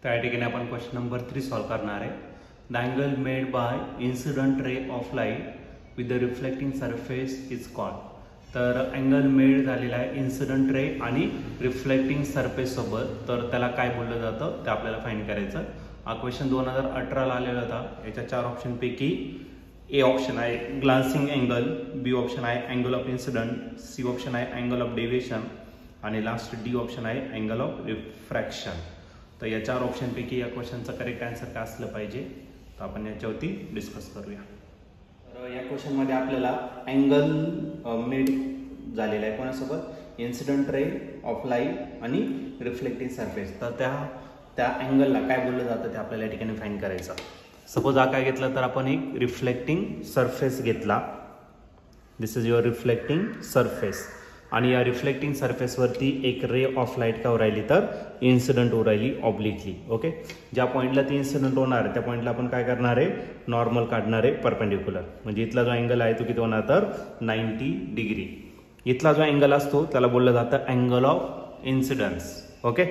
तर या ठिकाणी आपण क्वेश्चन नंबर 3 सॉल्व करणार आहे. The angle made by incident ray of light with the reflecting surface is called. तर अँगल मेड झालेला आहे इन्सिडेंट रे आणि रिफ्लेक्टिंग सरफेस सोबत, तर त्याला काय बोललं जातं ते आपल्याला फाइंड करायचं. हा क्वेश्चन 2018ला आलेला होता. याच्या 4 ऑप्शनपैकी ए ऑप्शन आहे ग्लान्सिंग अँगल, बी ऑप्शन आहे angle of incident, C option आहे अँगल ऑफ डेविएशन आणि लास्ट डी ऑप्शन आहे अँगल ऑफ रिफ्रॅक्शन. तर या 4 ऑप्शनपैकी या क्वेश्चनचा करेक्ट आन्सर काय असलं पाहिजे तर आपण याच्यावरती डिस्कस करूया. तर या क्वेश्चनमध्ये आपल्याला अँगल मेड झालेला आहे कोणासोबत, इन्सिडेंट रे ऑफ लाईट आणि रिफ्लेक्टिंग सरफेस. तर त्या अँगलला काय बोललं जातं ते आपल्याला या ठिकाणी फाइंड करायचं. सपोज हा काय घेतला तर आपण एक रिफ्लेक्टिंग सरफेस घेतला. दिस इज युअर रिफ्लेक्टिंग सरफेस आणि या रिफ्लेक्टिंग सरफेसवरती एक रे ऑफ लाईट का राहिली तर इन्सिडेंट होऊ राहिली ऑब्लिकली. ओके, ज्या पॉईंटला ती इन्सिडेंट होणार आहे त्या पॉईंटला आपण काय करणार आहे, नॉर्मल काढणार आहे परपेंडिक्युलर. म्हणजे इथला जो अँगल आहे तो किती होणार तर 90 डिग्री. इथला जो अँगल असतो त्याला बोललं जातं अँगल ऑफ इन्सिडन्स. ओके,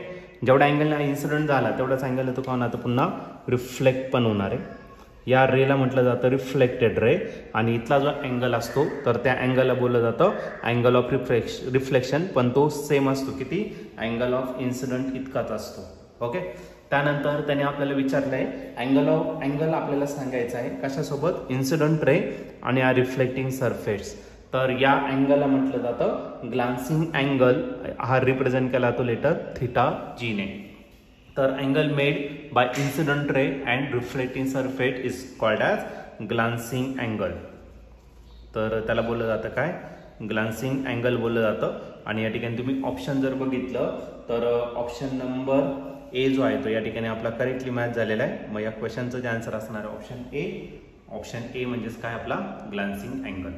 जेवढा अँगलला इन्सिडेंट झाला तेवढाच अँगल तो कोण आता पुन्हा रिफ्लेक्ट पण होणार आहे. या रेला म्हटलं जातं रिफ्लेक्टेड रे आणि इथला जो अँगल असतो तर त्या अँगलला बोललं जातं अँगल ऑफ रिफ्लेक्शन, पण तो सेम असतो किती, अँगल ऑफ इन्सिडेंट इतकाच असतो. ओके, त्यानंतर त्याने आपल्याला विचारलंय अँगल आपल्याला सांगायचं आहे कशासोबत, इन्सिडेंट रे आणि या रिफ्लेक्टिंग सरफेस. तर या अँगलला म्हटलं जातं ग्लान्सिंग अँगल. हा रिप्रेझेंट केला तो लेटर थीटा जी ने. तर angle made by incident ray and reflecting surface is called as glancing angle. तर त्याला बोललं जातं काय, ग्लान्सिंग अँगल बोललं जातं. आणि या ठिकाणी तुम्ही ऑप्शन जर बघितलं तर ऑप्शन नंबर ए जो आहे तो या ठिकाणी आपला करेक्टली मॅच झालेला आहे. मग या क्वेश्चनचं जे आन्सर असणार आहे ऑप्शन ए. ऑप्शन ए म्हणजेच काय आपला ग्लान्सिंग अँगल.